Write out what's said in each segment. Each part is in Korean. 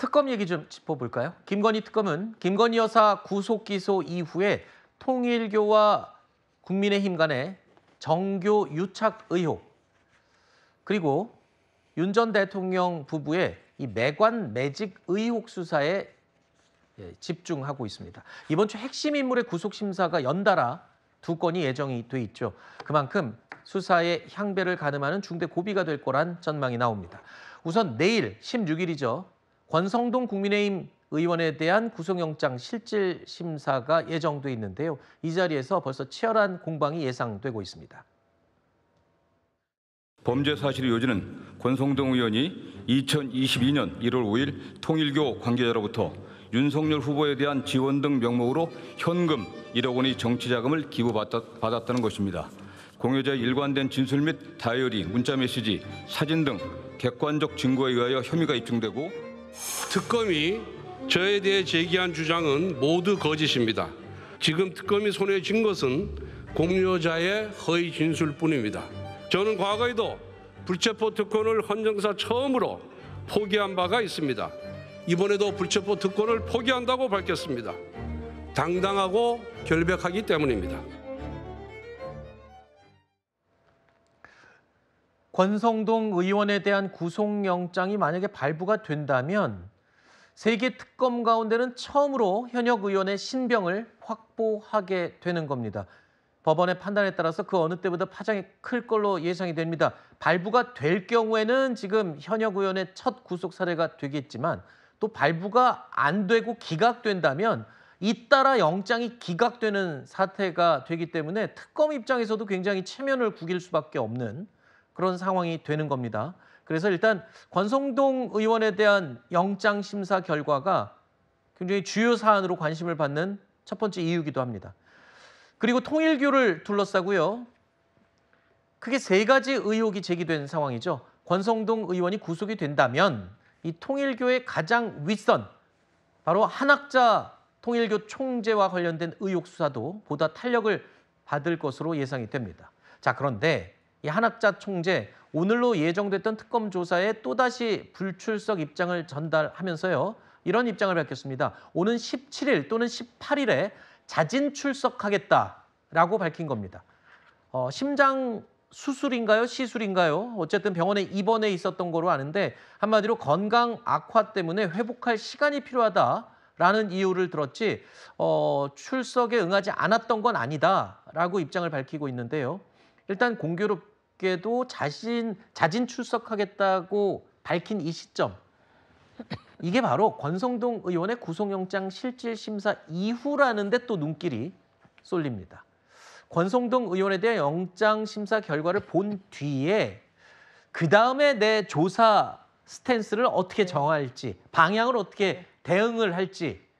특검 얘기 좀 짚어볼까요? 김건희 특검은 김건희 여사 구속 기소 이후에 통일교와 국민의힘 간의 정교 유착 의혹, 그리고 윤 전 대통령 부부의 이 매관 매직 의혹 수사에 집중하고 있습니다. 이번 주 핵심 인물의 구속 심사가 연달아 두 건이 예정이 돼 있죠. 그만큼 수사의 향배를 가늠하는 중대 고비가 될 거란 전망이 나옵니다. 우선 내일 16일이죠. 권성동 국민의힘 의원에 대한 구속영장 실질 심사가 예정돼 있는데요. 이 자리에서 벌써 치열한 공방이 예상되고 있습니다. 범죄 사실의 요지는 권성동 의원이 2022년 1월 5일 통일교 관계자로부터 윤석열 후보에 대한 지원 등 명목으로 현금 1억 원의 정치자금을 기부받았다는 것입니다. 공여자의 일관된 진술 및 다이어리, 문자메시지, 사진 등 객관적 증거에 의하여 혐의가 입증되고 특검이 저에 대해 제기한 주장은 모두 거짓입니다. 지금 특검이 손에 쥔 것은 공여자의 허위 진술뿐입니다. 저는 과거에도 불체포 특권을 헌정사 처음으로 포기한 바가 있습니다. 이번에도 불체포 특권을 포기한다고 밝혔습니다. 당당하고 결백하기 때문입니다. 권성동 의원에 대한 구속영장이 만약에 발부가 된다면 세 개 특검 가운데는 처음으로 현역 의원의 신병을 확보하게 되는 겁니다. 법원의 판단에 따라서 그 어느 때보다 파장이 클 걸로 예상이 됩니다. 발부가 될 경우에는 지금 현역 의원의 첫 구속 사례가 되겠지만 또 발부가 안 되고 기각된다면 잇따라 영장이 기각되는 사태가 되기 때문에 특검 입장에서도 굉장히 체면을 구길 수밖에 없는 그런 상황이 되는 겁니다. 그래서 일단 권성동 의원에 대한 영장 심사 결과가 굉장히 주요 사안으로 관심을 받는 첫 번째 이유이기도 합니다. 그리고 통일교를 둘러싸고요. 크게 세 가지 의혹이 제기된 상황이죠. 권성동 의원이 구속이 된다면 이 통일교의 가장 윗선, 바로 한학자 통일교 총재와 관련된 의혹 수사도 보다 탄력을 받을 것으로 예상이 됩니다. 자, 그런데 이 한학자 총재, 오늘로 예정됐던 특검 조사에 또다시 불출석 입장을 전달하면서요. 이런 입장을 밝혔습니다. 오는 17일 또는 18일에 자진 출석하겠다라고 밝힌 겁니다. 심장 수술인가요? 시술인가요? 어쨌든 병원에 입원해 있었던 거로 아는데 한마디로 건강 악화 때문에 회복할 시간이 필요하다라는 이유를 들었지 출석에 응하지 않았던 건 아니다라고 입장을 밝히고 있는데요. 일단 공교롭게도 자진 출석하겠다고 밝힌 이 시점, 이게 바로 권성동 의원의 구속영장 실질심사 이후라는데 또 눈길이 쏠립니다. 권성동 의원에 대한 영장심사 결과를 본 뒤에 그 다음에 내 조사 스탠스를 어떻게 정할지, 방향을 어떻게 대응을 할지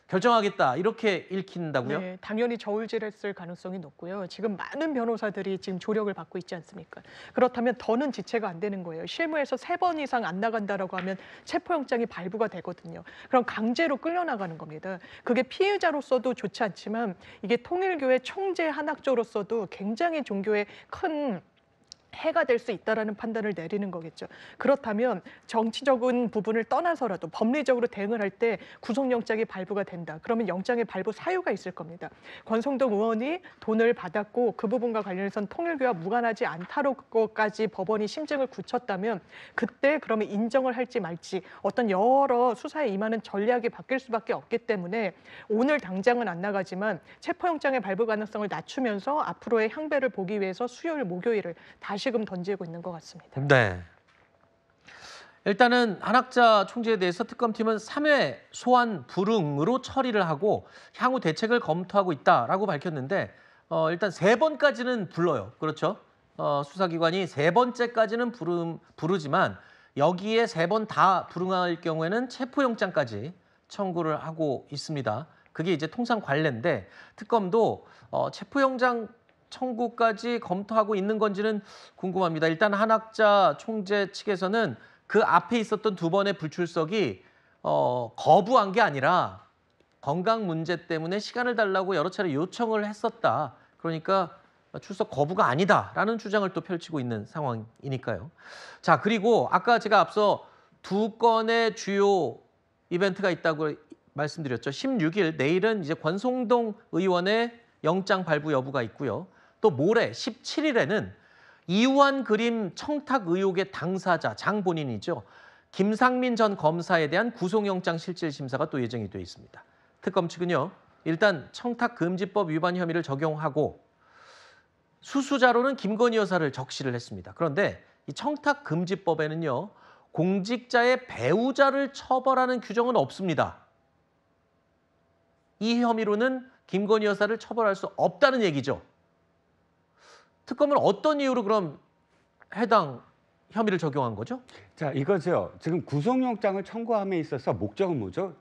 결정하겠다, 이렇게 읽힌다고요? 네, 당연히 저울질했을 가능성이 높고요. 지금 많은 변호사들이 지금 조력을 받고 있지 않습니까? 그렇다면 더는 지체가 안 되는 거예요. 실무에서 3번 이상 안 나간다라고 하면 체포영장이 발부가 되거든요. 그럼 강제로 끌려나가는 겁니다. 그게 피해자로서도 좋지 않지만 이게 통일교회 총재 한학조로서도 굉장히 종교에 큰 해가 될 수 있다라는 판단을 내리는 거겠죠. 그렇다면 정치적인 부분을 떠나서라도 법리적으로 대응을 할 때 구속영장이 발부가 된다. 그러면 영장의 발부 사유가 있을 겁니다. 권성동 의원이 돈을 받았고 그 부분과 관련해서는 통일교와 무관하지 않다고까지 법원이 심증을 굳혔다면 그때 그러면 인정을 할지 말지 어떤 여러 수사에 임하는 전략이 바뀔 수밖에 없기 때문에 오늘 당장은 안 나가지만 체포영장의 발부 가능성을 낮추면서 앞으로의 향배를 보기 위해서 수요일, 목요일을 다시금 던지고 있는 것 같습니다. 네. 일단은 한학자 총재에 대해서 특검팀은 3회 소환 불응으로 처리를 하고 향후 대책을 검토하고 있다라고 밝혔는데 일단 3번까지는 불러요. 그렇죠? 수사기관이 3번째까지는 부르지만 여기에 3번 다 불응할 경우에는 체포영장까지 청구를 하고 있습니다. 그게 이제 통상 관례인데 특검도 체포영장 청구까지 검토하고 있는 건지는 궁금합니다. 일단 한학자 총재 측에서는 그 앞에 있었던 2번의 불출석이 거부한 게 아니라 건강 문제 때문에 시간을 달라고 여러 차례 요청을 했었다. 그러니까 출석 거부가 아니다라는 주장을 또 펼치고 있는 상황이니까요. 자, 그리고 아까 제가 앞서 2건의 주요 이벤트가 있다고 말씀드렸죠. 16일 내일은 이제 권성동 의원의 영장 발부 여부가 있고요. 또 모레 17일에는 이우환 그림 청탁 의혹의 당사자 장본인이죠. 김상민 전 검사에 대한 구속영장 실질 심사가 또 예정이 돼 있습니다. 특검 측은요. 일단 청탁금지법 위반 혐의를 적용하고 수수자로는 김건희 여사를 적시를 했습니다. 그런데 이 청탁금지법에는요. 공직자의 배우자를 처벌하는 규정은 없습니다. 이 혐의로는 김건희 여사를 처벌할 수 없다는 얘기죠. 특검은 어떤 이유로 그럼 해당 혐의를 적용한 거죠? 자, 이거죠. 지금 구속영장을 청구함에 있어서 목적은 뭐죠?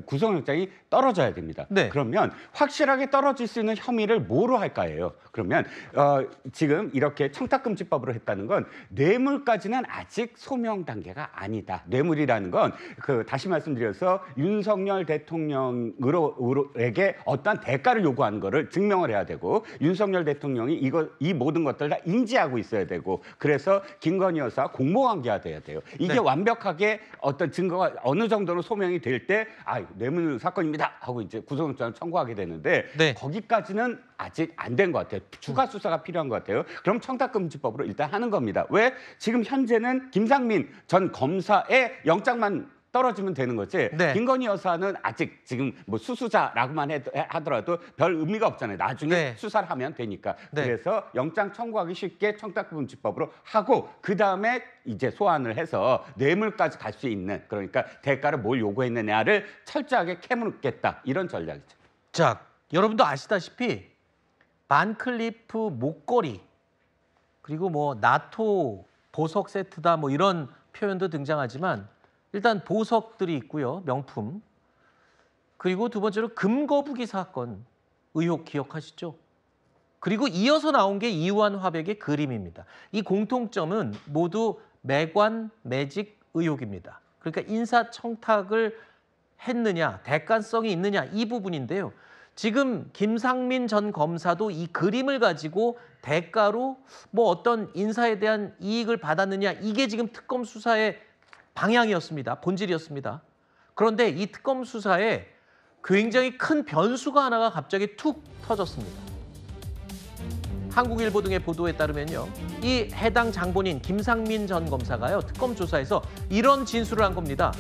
구속영장이 떨어져야 됩니다. 네. 그러면 확실하게 떨어질 수 있는 혐의를 뭐로 할까요? 그러면 지금 이렇게 청탁금지법으로 했다는 건 뇌물까지는 아직 소명 단계가 아니다. 뇌물이라는 건 다시 말씀드려서 윤석열 대통령에게 어떠한 대가를 요구하는 거를 증명을 해야 되고 윤석열 대통령이 이 모든 것들을 다 인지하고 있어야 되고 그래서 김건희 여사 공모관계가 돼야 돼요. 이게 네. 완벽하게 어떤 증거가 어느 정도로 소명이 될 때 뇌물 사건입니다 하고 이제 구속영장을 청구하게 되는데 네. 거기까지는 아직 안 된 것 같아요. 추가 수사가 필요한 것 같아요. 그럼 청탁금지법으로 일단 하는 겁니다. 왜? 지금 현재는 김상민 전 검사의 영장만 떨어지면 되는 거지. 네. 김건희 여사는 아직 지금 뭐 수수자라고만 하더라도 별 의미가 없잖아요. 나중에 네. 수사를 하면 되니까. 네. 그래서 영장 청구하기 쉽게 청탁금지법으로 하고 그다음에 이제 소환을 해서 뇌물까지 갈 수 있는 그러니까 대가를 뭘 요구했느냐를 철저하게 캐묻겠다. 이런 전략이죠. 자, 여러분도 아시다시피 반클리프 목걸이 그리고 뭐 나토 보석 세트다 뭐 이런 표현도 등장하지만 일단 보석들이 있고요. 명품. 그리고 두 번째로 금거북이 사건 의혹 기억하시죠? 그리고 이어서 나온 게 이우환 화백의 그림입니다. 이 공통점은 모두 매관 매직 의혹입니다. 그러니까 인사청탁을 했느냐, 대가성이 있느냐 이 부분인데요. 지금 김상민 전 검사도 이 그림을 가지고 대가로 뭐 어떤 인사에 대한 이익을 받았느냐 이게 지금 특검 수사의 방향이었습니다. 본질이었습니다. 그런데 이 특검 수사에 굉장히 큰 변수가 하나가 갑자기 툭 터졌습니다. 한국일보 등의 보도에 따르면요. 이 해당 장본인 김상민 전 검사가요. 특검 조사에서 이런 진술을 한 겁니다.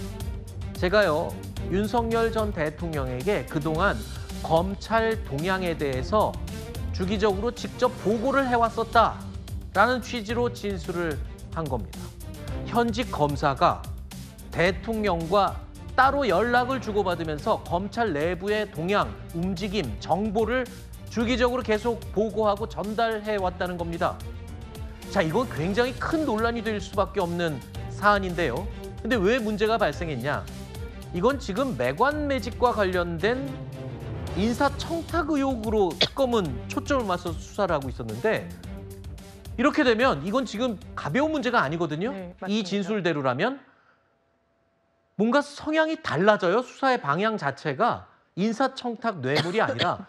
제가요. 윤석열 전 대통령에게 그동안 검찰 동향에 대해서 주기적으로 직접 보고를 해왔었다라는 취지로 진술을 한 겁니다. 현직 검사가 대통령과 따로 연락을 주고받으면서 검찰 내부의 동향, 움직임, 정보를 주기적으로 계속 보고하고 전달해 왔다는 겁니다. 자, 이건 굉장히 큰 논란이 될 수밖에 없는 사안인데요. 근데 왜 문제가 발생했냐? 이건 지금 매관매직과 관련된 인사청탁 의혹으로 특검은 초점을 맞춰서 수사를 하고 있었는데 이렇게 되면 이건 지금 가벼운 문제가 아니거든요. 네, 맞습니다. 이 진술대로라면 뭔가 성향이 달라져요. 수사의 방향 자체가 인사청탁 뇌물이 아니라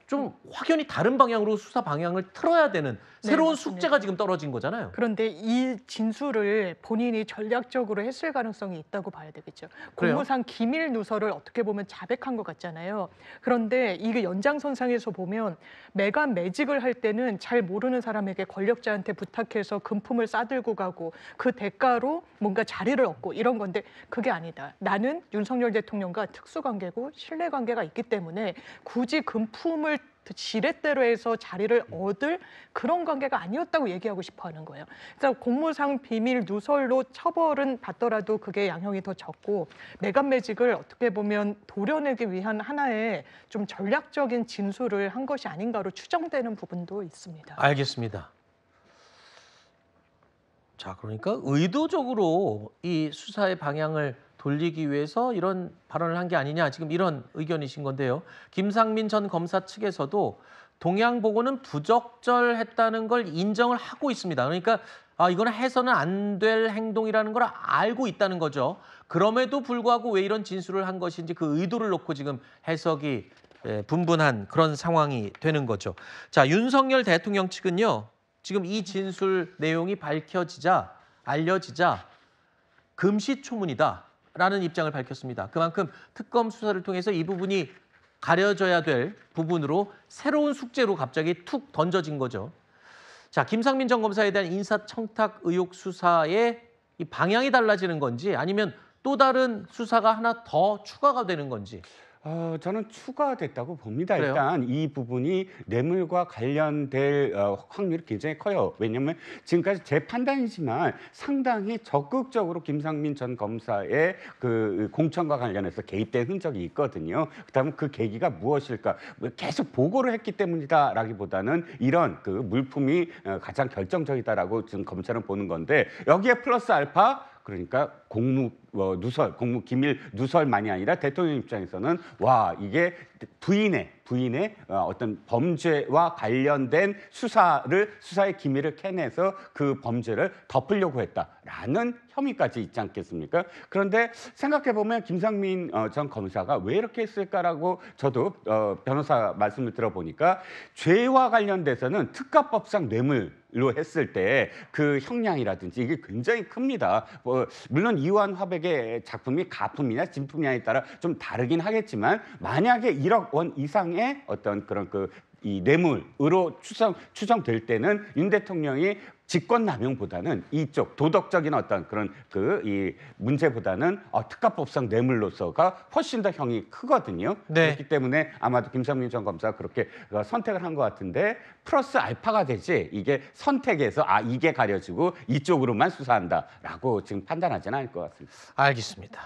좀 확연히 다른 방향으로 수사 방향을 틀어야 되는 새로운 맞습니다. 숙제가 지금 떨어진 거잖아요. 그런데 이 진술을 본인이 전략적으로 했을 가능성이 있다고 봐야 되겠죠. 그래요? 공무상 기밀 누설을 어떻게 보면 자백한 것 같잖아요. 그런데 이게 연장선상에서 보면 매관 매직을 할 때는 잘 모르는 사람에게 권력자한테 부탁해서 금품을 싸들고 가고 그 대가로 뭔가 자리를 얻고 이런 건데 그게 아니다. 나는 윤석열 대통령과 특수관계고 신뢰관계가 있기 때문에 굳이 금품을 지렛대로 해서 자리를 얻을 그런 관계가 아니었다고 얘기하고 싶어 하는 거예요. 그래서 공무상 비밀 누설로 처벌은 받더라도 그게 양형이 더 적고 매관매직을 어떻게 보면 도려내기 위한 하나의 좀 전략적인 진술을 한 것이 아닌가로 추정되는 부분도 있습니다. 알겠습니다. 자, 그러니까 의도적으로 이 수사의 방향을 돌리기 위해서 이런 발언을 한 게 아니냐 지금 이런 의견이신 건데요. 김상민 전 검사 측에서도 동향 보고는 부적절했다는 걸 인정을 하고 있습니다. 그러니까 이거는 해서는 안 될 행동이라는 걸 알고 있다는 거죠. 그럼에도 불구하고 왜 이런 진술을 한 것인지 그 의도를 놓고 지금 해석이 분분한 그런 상황이 되는 거죠. 자, 윤석열 대통령 측은요. 지금 이 진술 내용이 밝혀지자 알려지자 금시초문이다. 없다라는 입장을 밝혔습니다. 그만큼 특검 수사를 통해서 이 부분이 가려져야 될 부분으로 새로운 숙제로 갑자기 툭 던져진 거죠. 자, 김상민 전 검사에 대한 인사청탁 의혹 수사의 이 방향이 달라지는 건지 아니면 또 다른 수사가 하나 더 추가가 되는 건지. 저는 추가됐다고 봅니다. 그래요? 일단 이 부분이 뇌물과 관련될 확률이 굉장히 커요. 왜냐하면 지금까지 제 판단이지만 상당히 적극적으로 김상민 전 검사의 그 공천과 관련해서 개입된 흔적이 있거든요. 그다음에 그 계기가 무엇일까? 계속 보고를 했기 때문이다라기보다는 이런 그 물품이 가장 결정적이다라고 지금 검찰은 보는 건데 여기에 플러스 알파 그러니까 공무 공무 기밀 누설만이 아니라 대통령 입장에서는 와 이게 부인의 어떤 범죄와 관련된 수사의 기밀을 캐내서 그 범죄를 덮으려고 했다라는 혐의까지 있지 않겠습니까? 그런데 생각해 보면 김상민 전 검사가 왜 이렇게 했을까라고 저도 변호사 말씀을 들어보니까 죄와 관련돼서는 특가법상 뇌물로 했을 때 그 형량이라든지 이게 굉장히 큽니다. 물론 이완 화백의 작품이 가품이냐 진품이냐에 따라 좀 다르긴 하겠지만 만약에 1억 원 이상의 어떤 그런 이 뇌물으로 추정될 때는 윤 대통령이 직권남용보다는 이쪽 도덕적인 어떤 그런 이 문제보다는 특가법상 뇌물로서가 훨씬 더 형이 크거든요. 네. 그렇기 때문에 아마도 김상민 전 검사가 그렇게 선택을 한 것 같은데 플러스 알파가 되지 이게 선택에서 이게 가려지고 이쪽으로만 수사한다라고 지금 판단하지는 않을 것 같습니다. 알겠습니다.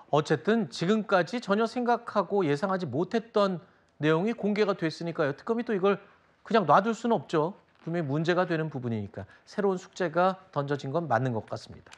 어쨌든 지금까지 전혀 생각하고 예상하지 못했던 내용이 공개가 됐으니까요. 특검이 또 이걸 그냥 놔둘 수는 없죠. 분명히 문제가 되는 부분이니까 새로운 숙제가 던져진 건 맞는 것 같습니다.